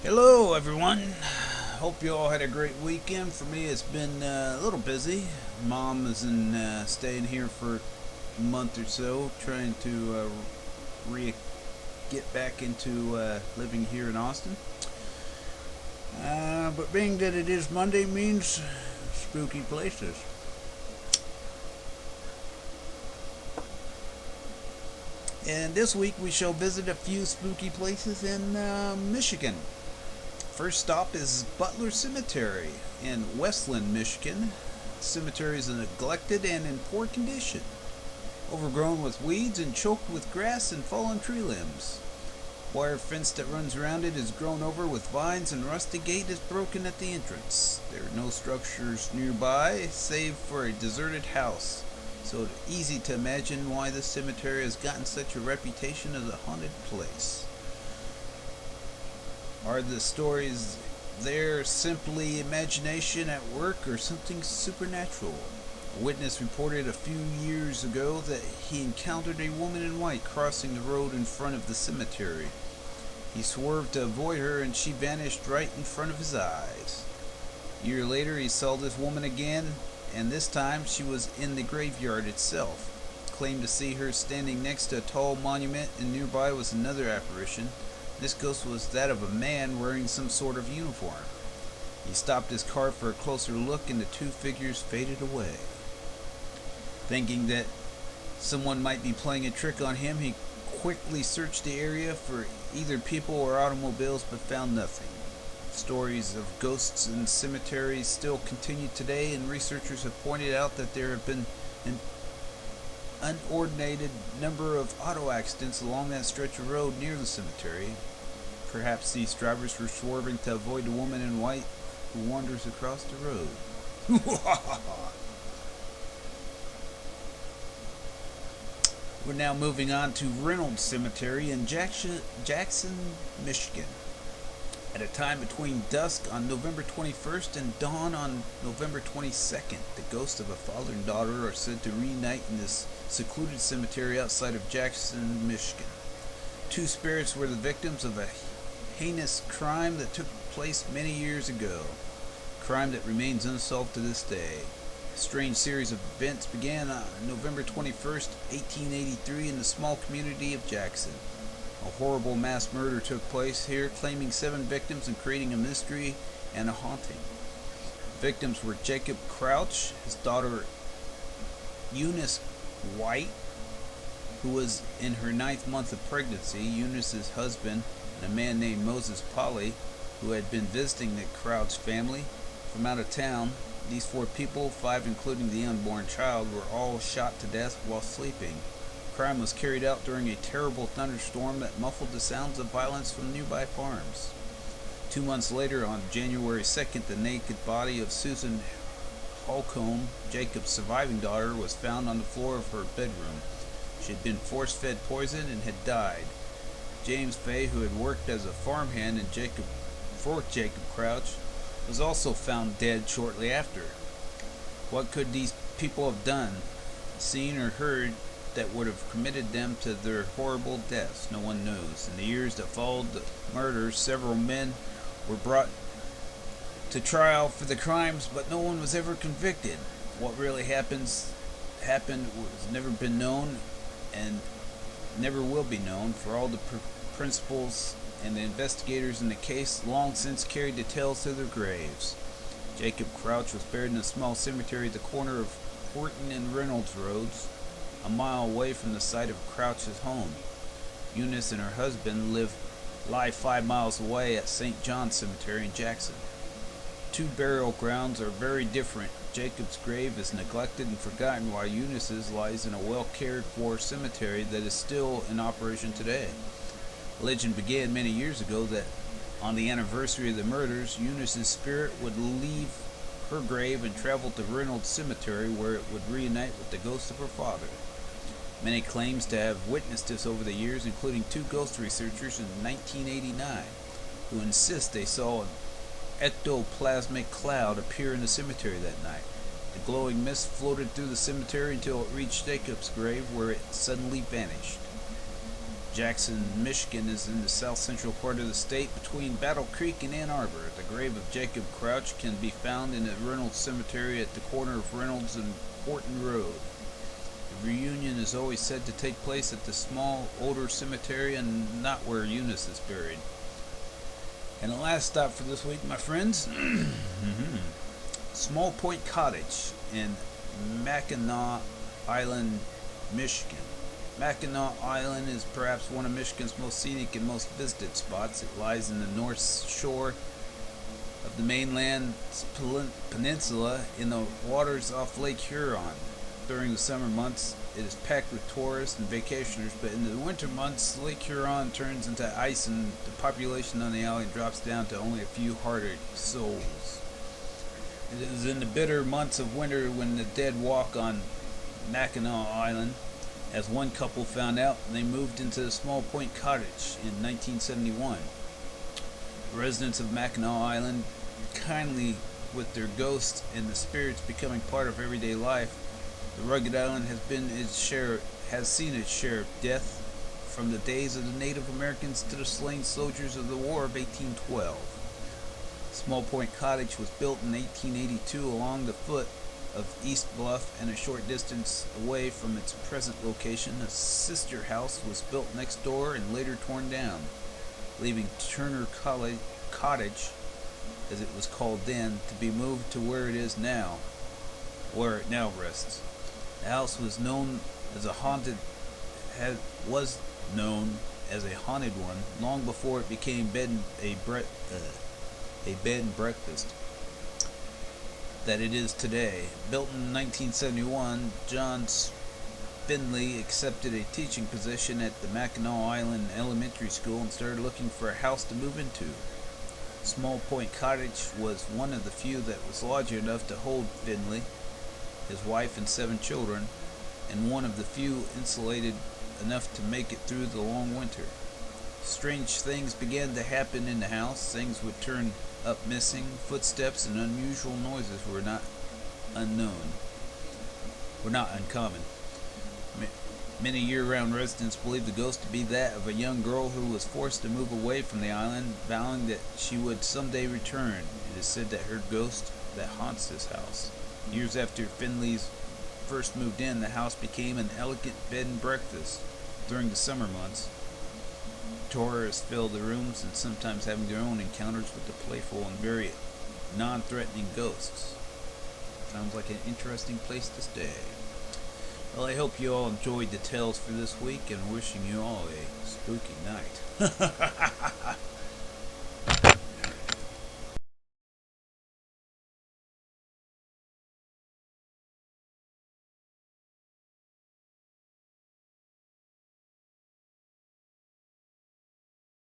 Hello, everyone. Hope you all had a great weekend. For me, it's been a little busy. Mom is staying here for a month or so, trying to get back into living here in Austin. But being that it is Monday means spooky places. And this week we shall visit a few spooky places in Michigan. First stop is Butler Cemetery in Westland, Michigan. The cemetery is neglected and in poor condition, overgrown with weeds and choked with grass and fallen tree limbs. Wire fence that runs around it is grown over with vines, and rusty gate is broken at the entrance. There are no structures nearby save for a deserted house, so it's easy to imagine why this cemetery has gotten such a reputation as a haunted place. Are the stories there simply imagination at work or something supernatural? A witness reported a few years ago that he encountered a woman in white crossing the road in front of the cemetery. He swerved to avoid her and she vanished right in front of his eyes. A year later he saw this woman again, and this time she was in the graveyard itself. He claimed to see her standing next to a tall monument, and nearby was another apparition. This ghost was that of a man wearing some sort of uniform. He stopped his car for a closer look, and the two figures faded away. Thinking that someone might be playing a trick on him, he quickly searched the area for either people or automobiles, but found nothing. Stories of ghosts in cemeteries still continue today, and researchers have pointed out that there have been an unordinated number of auto accidents along that stretch of road near the cemetery. Perhaps these drivers were swerving to avoid the woman in white who wanders across the road. We're now moving on to Reynolds Cemetery in Jackson, Michigan. At a time between dusk on November 21st and dawn on November 22nd, the ghosts of a father and daughter are said to reunite in this secluded cemetery outside of Jackson, Michigan. Two spirits were the victims of a heinous crime that took place many years ago, a crime that remains unsolved to this day. A strange series of events began on November 21st, 1883 in the small community of Jackson. A horrible mass murder took place here, claiming 7 victims and creating a mystery and a haunting. The victims were Jacob Crouch, his daughter Eunice White, who was in her 9th month of pregnancy, Eunice's husband, and a man named Moses Polly, who had been visiting the Crouch family from out of town. These 4 people, 5 including the unborn child, were all shot to death while sleeping. The crime was carried out during a terrible thunderstorm that muffled the sounds of violence from nearby farms. 2 months later, on January 2nd, the naked body of Susan Holcomb, Jacob's surviving daughter, was found on the floor of her bedroom. She had been force-fed poison and had died. James Fay, who had worked as a farmhand for Jacob Crouch, was also found dead shortly after. What could these people have done, seen or heard, that would have committed them to their horrible deaths? No one knows. In the years that followed the murders, several men were brought to trial for the crimes, but no one was ever convicted. What really happened was never been known and never will be known, for all the principals and the investigators in the case long since carried the tales to their graves. Jacob Crouch was buried in a small cemetery at the corner of Horton and Reynolds Roads, a mile away from the site of Crouch's home. Eunice and her husband lie 5 miles away at St. John's Cemetery in Jackson. 2 burial grounds are very different. Jacob's grave is neglected and forgotten, while Eunice's lies in a well-cared-for cemetery that is still in operation today. Legend began many years ago that on the anniversary of the murders, Eunice's spirit would leave her grave and travel to Reynolds Cemetery, where it would reunite with the ghost of her father. Many claims to have witnessed this over the years, including 2 ghost researchers in 1989, who insist they saw an ectoplasmic cloud appear in the cemetery that night. The glowing mist floated through the cemetery until it reached Jacob's grave, where it suddenly vanished. Jackson, Michigan is in the south central part of the state between Battle Creek and Ann Arbor. The grave of Jacob Crouch can be found in the Reynolds Cemetery at the corner of Reynolds and Horton Road. The reunion is always said to take place at the small, older cemetery and not where Eunice is buried. And the last stop for this week, my friends, Small Point Cottage in Mackinac Island, Michigan. Mackinac Island is perhaps one of Michigan's most scenic and most visited spots. It lies in the north shore of the mainland peninsula in the waters off Lake Huron. During the summer months, it is packed with tourists and vacationers, but in the winter months, Lake Huron turns into ice and the population on the island drops down to only a few hearted souls. It is in the bitter months of winter when the dead walk on Mackinac Island. As one couple found out, they moved into the Small Point Cottage in 1971. The residents of Mackinac Island, kindly with their ghosts and the spirits becoming part of everyday life, the rugged island has seen its share of death, from the days of the Native Americans to the slain soldiers of the War of 1812. Small Point Cottage was built in 1882 along the foot of East Bluff, and a short distance away from its present location. A sister house was built next door and later torn down, leaving Turner Cottage, as it was called then, to be moved to where it is now, where it now rests. The house was known as a haunted one long before it became a bed and breakfast that it is today. Built in 1971, John Finley accepted a teaching position at the Mackinac Island Elementary School and started looking for a house to move into. Small Point Cottage was one of the few that was large enough to hold Finley, his wife, and 7 children, and one of the few insulated enough to make it through the long winter. Strange things began to happen in the house. Things would turn up missing. Footsteps and unusual noises were not uncommon. Many year-round residents believe the ghost to be that of a young girl who was forced to move away from the island, vowing that she would someday return. It is said that her ghost that haunts this house. Years after Finley's first moved in, the house became an elegant bed and breakfast. During the summer months, tourists filled the rooms and sometimes having their own encounters with the playful and very non-threatening ghosts. Sounds like an interesting place to stay. Well, I hope you all enjoyed the tales for this week and wishing you all a spooky night.